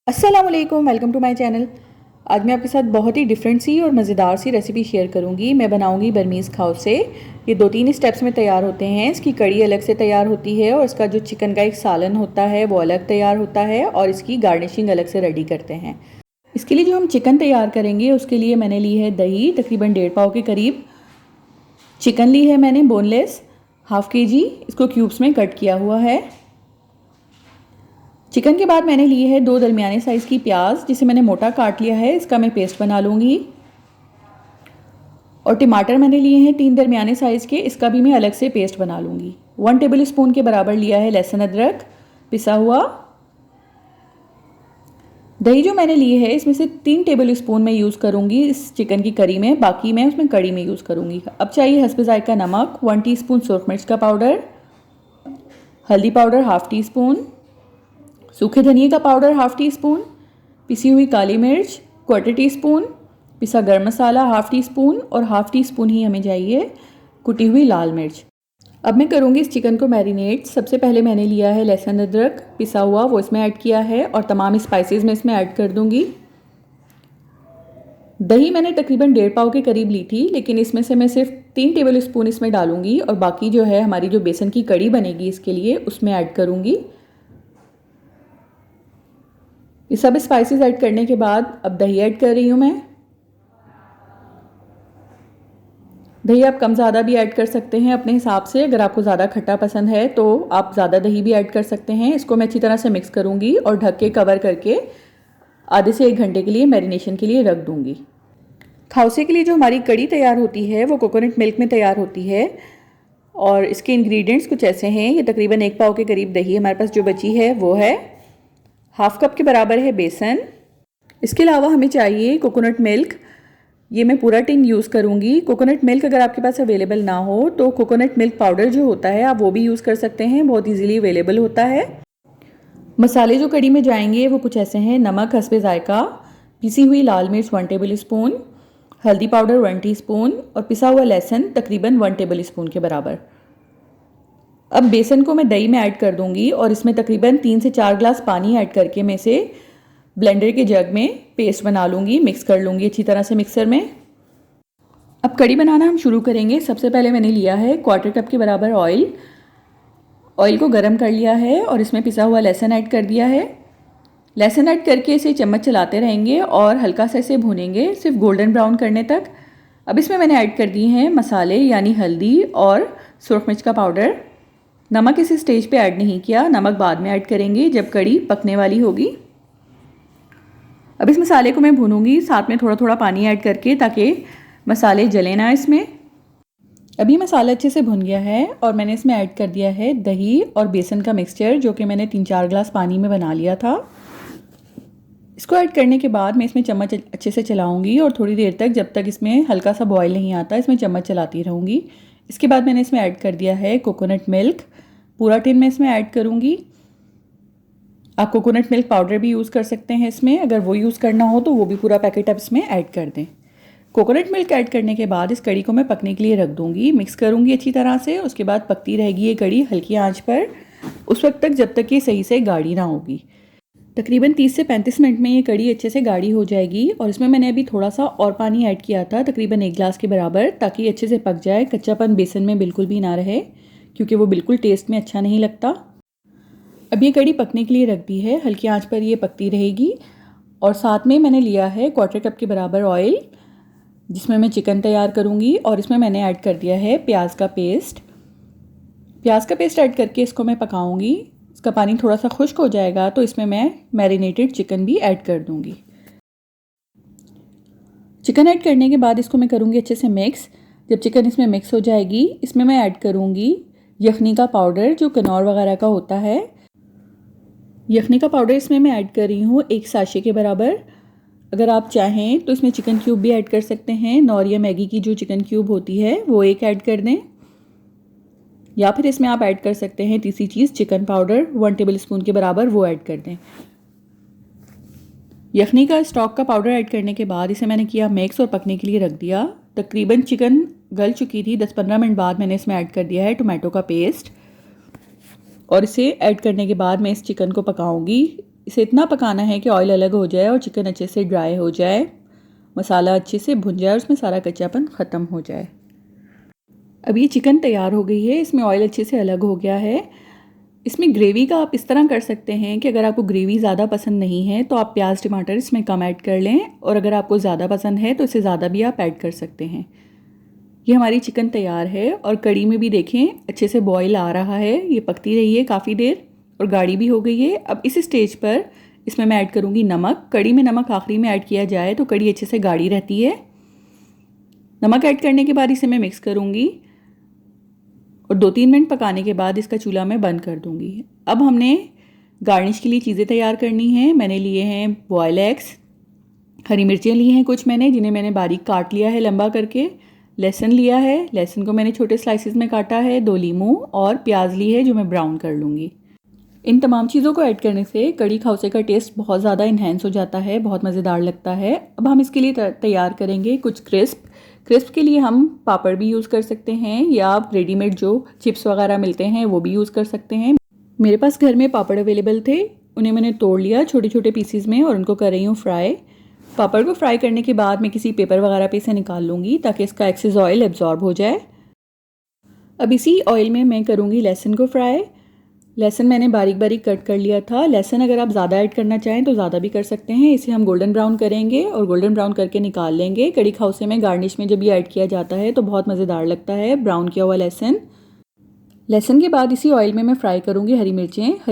अस्सलाम वालेकुम, welcome to my channel. आज मैं आपके साथ बहुत ही डिफरेंट सी और मज़ेदार सी रेसिपी शेयर करूंगी। मैं बनाऊंगी बर्मीज़ खाउसे। ये 2-3 स्टेप्स में तैयार होते हैं। इसकी कड़ी अलग से तैयार होती है और इसका जो चिकन का एक सालन होता है वो अलग तैयार होता है और इसकी गार्निशिंग अलग से रेडी करते हैं। इसके लिए जो हम चिकन तैयार करेंगे उसके लिए मैंने ली है दही, तकरीबन 1.5 पाव के करीब। चिकन ली है मैंने बोनलेस, हाफ़ kg। इसको क्यूब्स में कट किया हुआ है। चिकन के बाद मैंने लिए है 2 दरमियाने साइज़ की प्याज, जिसे मैंने मोटा काट लिया है। इसका मैं पेस्ट बना लूँगी। और टमाटर मैंने लिए हैं 3 दरमियाने साइज़ के, इसका भी मैं अलग से पेस्ट बना लूँगी। 1 टेबल स्पून के बराबर लिया है लहसुन अदरक पिसा हुआ। दही जो मैंने ली है इसमें से 3 टेबल स्पून मैं यूज़ करूँगी इस चिकन की करी में, बाकी मैं उसमें कड़ी में यूज़ करूँगी। अब चाहिए हस्बे ज़ायका नमक, 1 टीस्पून सुरख मिर्च का पाउडर, हल्दी पाउडर हाफ़ टी स्पून, सूखे धनिए का पाउडर हाफ़ टी स्पून, पिसी हुई काली मिर्च 1/4 टीस्पून, पिसा गरम मसाला हाफ़ टी स्पून और हाफ़ टी स्पून ही हमें चाहिए कुटी हुई लाल मिर्च। अब मैं करूँगी इस चिकन को मैरिनेट। सबसे पहले मैंने लिया है लहसुन अदरक पिसा हुआ, वो इसमें ऐड किया है और तमाम स्पाइसेस मैं इसमें ऐड कर दूँगी। दही मैंने तकरीबन 1.5 पाव के करीब ली थी, लेकिन इसमें से मैं सिर्फ 3 टेबल स्पून इसमें डालूँगी और बाकी जो है हमारी जो बेसन की कड़ी बनेगी इसके लिए उसमें ऐड करूँगी। ये सब स्पाइसेस ऐड करने के बाद अब दही ऐड कर रही हूँ मैं। दही आप कम ज़्यादा भी ऐड कर सकते हैं अपने हिसाब से। अगर आपको ज़्यादा खट्टा पसंद है तो आप ज़्यादा दही भी ऐड कर सकते हैं। इसको मैं अच्छी तरह से मिक्स करूँगी और ढक के कवर करके आधे से 1 घंटे के लिए मैरिनेशन के लिए रख दूँगी। खाउसे के लिए जो हमारी कड़ी तैयार होती है वो कोकोनट मिल्क में तैयार होती है और इसके इंग्रेडिएंट्स कुछ ऐसे हैं। ये तकरीबन 1 पाव के करीब दही हमारे पास जो बची है वो है, हाफ़ कप के बराबर है बेसन। इसके अलावा हमें चाहिए कोकोनट मिल्क। ये मैं पूरा टिन यूज़ करूँगी। कोकोनट मिल्क अगर आपके पास अवेलेबल ना हो तो कोकोनट मिल्क पाउडर जो होता है आप वो भी यूज़ कर सकते हैं, बहुत इजीली अवेलेबल होता है। मसाले जो कड़ी में जाएंगे वो कुछ ऐसे हैं। नमक हस्बे ज़ायका, पिसी हुई लाल मिर्च 1 टेबल स्पून, हल्दी पाउडर 1 टीस्पून और पिसा हुआ लहसुन तकरीबन 1 टेबल स्पून के बराबर। अब बेसन को मैं दही में ऐड कर दूंगी और इसमें तकरीबन 3 से 4 ग्लास पानी ऐड करके मैं इसे ब्लेंडर के जग में पेस्ट बना लूँगी, मिक्स कर लूँगी अच्छी तरह से मिक्सर में। अब कड़ी बनाना हम शुरू करेंगे। सबसे पहले मैंने लिया है 1/4 कप के बराबर ऑयल। ऑयल को गर्म कर लिया है और इसमें पिसा हुआ लहसुन ऐड कर दिया है। लहसुन ऐड करके इसे चम्मच चलाते रहेंगे और हल्का सा इसे भूनेंगे सिर्फ गोल्डन ब्राउन करने तक। अब इसमें मैंने ऐड कर दिए हैं मसाले, यानी हल्दी और सुरख मिर्च का पाउडर। नमक इस स्टेज पे ऐड नहीं किया, नमक बाद में ऐड करेंगे जब कड़ी पकने वाली होगी। अब इस मसाले को मैं भूनूंगी साथ में थोड़ा थोड़ा पानी ऐड करके, ताकि मसाले जले ना इसमें। अभी मसाला अच्छे से भुन गया है और मैंने इसमें ऐड कर दिया है दही और बेसन का मिक्सचर, जो कि मैंने 3-4 ग्लास पानी में बना लिया था। इसको ऐड करने के बाद मैं इसमें चम्मच अच्छे से चलाऊंगी और थोड़ी देर तक, जब तक इसमें हल्का सा बॉयल नहीं आता, इसमें चम्मच चलाती रहूँगी। इसके बाद मैंने इसमें ऐड कर दिया है कोकोनट मिल्क। पूरा टिन में इसमें ऐड करूँगी। आप कोकोनट मिल्क पाउडर भी यूज़ कर सकते हैं इसमें, अगर वो यूज़ करना हो तो वो भी पूरा पैकेट आप इसमें ऐड कर दें। कोकोनट मिल्क ऐड करने के बाद इस कड़ी को मैं पकने के लिए रख दूँगी, मिक्स करूँगी अच्छी तरह से। उसके बाद पकती रहेगी ये कड़ी हल्की आंच पर उस वक्त तक जब तक ये सही से गाढ़ी ना होगी। तकरीबन 30 से 35 मिनट में ये कड़ी अच्छे से गाढ़ी हो जाएगी और इसमें मैंने अभी थोड़ा सा और पानी ऐड किया था, तकरीबन 1 गिलास के बराबर, ताकि अच्छे से पक जाए, कच्चापन बेसन में बिल्कुल भी ना रहे, क्योंकि वो बिल्कुल टेस्ट में अच्छा नहीं लगता। अब ये कड़ी पकने के लिए रख दी है, हल्की आंच पर ये पकती रहेगी। और साथ में मैंने लिया है 1/4 कप के बराबर ऑयल, जिसमें मैं चिकन तैयार करूँगी और इसमें मैंने ऐड कर दिया है प्याज का पेस्ट। प्याज का पेस्ट ऐड करके इसको मैं पकाऊँगी। इसका पानी थोड़ा सा खुश्क हो जाएगा तो इसमें मैं मैरिनेटेड चिकन भी ऐड कर दूँगी। चिकन ऐड करने के बाद इसको मैं करूँगी अच्छे से मिक्स। जब चिकन इसमें मिक्स हो जाएगी, इसमें मैं ऐड करूँगी यखनी का पाउडर, जो कनौर वगैरह का होता है। यखनी का पाउडर इसमें मैं ऐड कर रही हूँ 1 साशे के बराबर। अगर आप चाहें तो इसमें चिकन क्यूब भी ऐड कर सकते हैं। नौर या मैगी की जो चिकन क्यूब होती है वो 1 ऐड कर दें, या फिर इसमें आप ऐड कर सकते हैं तीसरी चीज़ चिकन पाउडर 1 टेबल स्पून के बराबर, वो ऐड कर दें। यखनी का स्टॉक का पाउडर ऐड करने के बाद इसे मैंने किया मिक्स और पकने के लिए रख दिया। तकरीबन चिकन गल चुकी थी। 10-15 मिनट बाद मैंने इसमें ऐड कर दिया है टोमेटो का पेस्ट और इसे ऐड करने के बाद मैं इस चिकन को पकाऊंगी इसे इतना पकाना है कि ऑयल अलग हो जाए और चिकन अच्छे से ड्राई हो जाए, मसाला अच्छे से भुन जाए और उसमें सारा कच्चापन ख़त्म हो जाए। अब ये चिकन तैयार हो गई है, इसमें ऑयल अच्छे से अलग हो गया है। इसमें ग्रेवी का आप इस तरह कर सकते हैं कि अगर आपको ग्रेवी ज़्यादा पसंद नहीं है तो आप प्याज टमाटर इसमें कम ऐड कर लें, और अगर आपको ज़्यादा पसंद है तो इसे ज़्यादा भी आप ऐड कर सकते हैं। ये हमारी चिकन तैयार है और कड़ी में भी देखें अच्छे से बॉईल आ रहा है, ये पकती रही है काफ़ी देर और गाढ़ी भी हो गई है। अब इस स्टेज पर इसमें मैं ऐड करूँगी नमक। कड़ी में नमक आखिरी में ऐड किया जाए तो कड़ी अच्छे से गाढ़ी रहती है। नमक ऐड करने के बाद इसे मैं मिक्स करूँगी और 2-3 मिनट पकाने के बाद इसका चूल्हा मैं बंद कर दूँगी। अब हमने गार्निश के लिए चीज़ें तैयार करनी हैं। मैंने लिए हैं बॉयल एग्स, हरी मिर्चें ली हैं कुछ मैंने, जिन्हें मैंने बारीक काट लिया है लंबा करके। लहसुन लिया है, लहसुन को मैंने छोटे स्लाइसिस में काटा है। 2 लीमू और प्याज ली है जो मैं ब्राउन कर लूँगी। इन तमाम चीज़ों को ऐड करने से कड़ी खौसे का टेस्ट बहुत ज़्यादा इन्हेंस हो जाता है, बहुत मज़ेदार लगता है। अब हम इसके लिए तैयार करेंगे कुछ क्रिस्प के लिए हम पापड़ भी यूज़ कर सकते हैं या आप रेडीमेड जो चिप्स वगैरह मिलते हैं वो भी यूज़ कर सकते हैं। मेरे पास घर में पापड़ अवेलेबल थे, उन्हें मैंने तोड़ लिया छोटे छोटे पीसीज में और उनको कर रही हूँ फ्राई। पापड़ को फ्राई करने के बाद मैं किसी पेपर वगैरह पे इसे निकाल लूँगी ताकि इसका एक्सेस ऑयल एब्जॉर्ब हो जाए। अब इसी ऑयल में मैं करूँगी लहसुन को फ्राई। लहसुन मैंने बारीक बारीक कट कर लिया था। लहसुन अगर आप ज़्यादा ऐड करना चाहें तो ज़्यादा भी कर सकते हैं। इसे हम गोल्डन ब्राउन करेंगे और गोल्डन ब्राउन करके निकाल लेंगे। कड़ी खौसे में गार्निश में जब ये ऐड किया जाता है तो बहुत मज़ेदार लगता है ब्राउन किया हुआ लहसुन के बाद इसी ऑयल में मैं फ्राई करूँगी हरी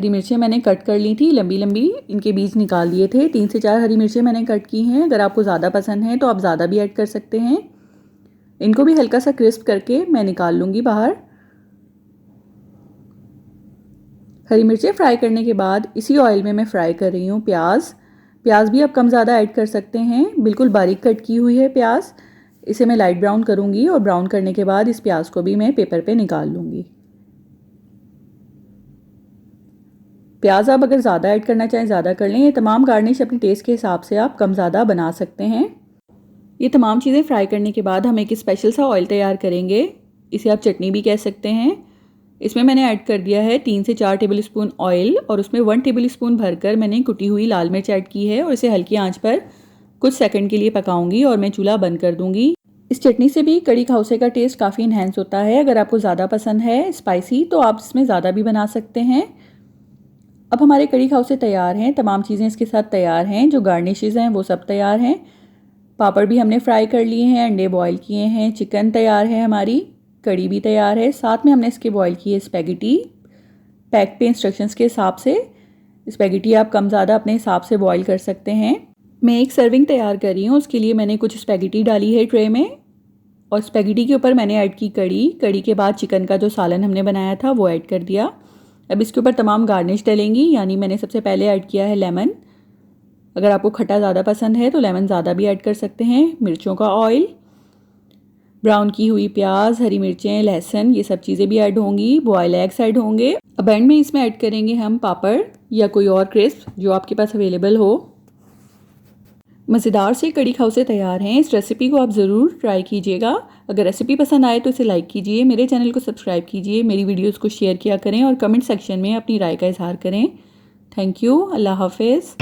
मिर्चें मैंने कट कर ली थी लंबी लंबी, इनके बीज निकाल दिए थे। 3 से 4 हरी मिर्चें मैंने कट की हैं। अगर आपको ज़्यादा पसंद है तो आप ज़्यादा भी ऐड कर सकते हैं। इनको भी हल्का सा क्रिस्प करके मैं निकाल लूँगी बाहर। हरी मिर्चें फ्राई करने के बाद इसी ऑयल में मैं फ्राई कर रही हूँ प्याज भी आप कम ज़्यादा ऐड कर सकते हैं। बिल्कुल बारीक कट की हुई है प्याज। इसे मैं लाइट ब्राउन करूँगी और ब्राउन करने के बाद इस प्याज को भी मैं पेपर पे निकाल लूँगी। प्याज आप अगर ज़्यादा ऐड करना चाहें ज़्यादा कर लें। ये तमाम गार्निश अपने टेस्ट के हिसाब से आप कम ज़्यादा बना सकते हैं। ये तमाम चीज़ें फ्राई करने के बाद हम एक स्पेशल सा ऑयल तैयार करेंगे, इसे आप चटनी भी कह सकते हैं। इसमें मैंने ऐड कर दिया है 3 से 4 टेबल स्पून ऑयल और उसमें 1 टेबल स्पून भरकर मैंने कुटी हुई लाल मिर्च ऐड की है और इसे हल्की आंच पर कुछ सेकंड के लिए पकाऊंगी और मैं चूल्हा बंद कर दूंगी। इस चटनी से भी कड़ी खौसे का टेस्ट काफ़ी इन्हेंस होता है। अगर आपको ज़्यादा पसंद है स्पाइसी तो आप इसमें ज़्यादा भी बना सकते हैं। अब हमारे कड़ी खौसे तैयार हैं, तमाम चीज़ें इसके साथ तैयार हैं, जो गार्निशेज़ हैं वो सब तैयार हैं। पापड़ भी हमने फ्राई कर लिए हैं, अंडे बॉईल किए हैं, चिकन तैयार है, हमारी कड़ी भी तैयार है। साथ में हमने इसके बॉईल किए स्पैगेटी। पैक पे इंस्ट्रक्शंस के हिसाब से स्पैगेटी आप कम ज़्यादा अपने हिसाब से बॉईल कर सकते हैं। मैं एक सर्विंग तैयार कर रही हूँ, उसके लिए मैंने कुछ स्पैगेटी डाली है ट्रे में और स्पैगेटी के ऊपर मैंने ऐड की कड़ी के बाद चिकन का जो सालन हमने बनाया था वो ऐड कर दिया। अब इसके ऊपर तमाम गार्निश डलेंगी, यानी मैंने सबसे पहले ऐड किया है लेमन। अगर आपको खट्टा ज़्यादा पसंद है तो लेमन ज़्यादा भी ऐड कर सकते हैं। मिर्चों का ऑयल, ब्राउन की हुई प्याज, हरी मिर्चें, लहसुन, ये सब चीज़ें भी ऐड होंगी। बॉयल एग्स ऐड होंगे। अब एंड में इसमें ऐड करेंगे हम पापड़ या कोई और क्रिस्प जो आपके पास अवेलेबल हो। मज़ेदार से कड़ी खौसे तैयार हैं। इस रेसिपी को आप ज़रूर ट्राई कीजिएगा। अगर रेसिपी पसंद आए तो इसे लाइक कीजिए, मेरे चैनल को सब्सक्राइब कीजिए, मेरी वीडियोस को शेयर किया करें और कमेंट सेक्शन में अपनी राय का इजहार करें। Thank you. अल्लाह हाफिज़।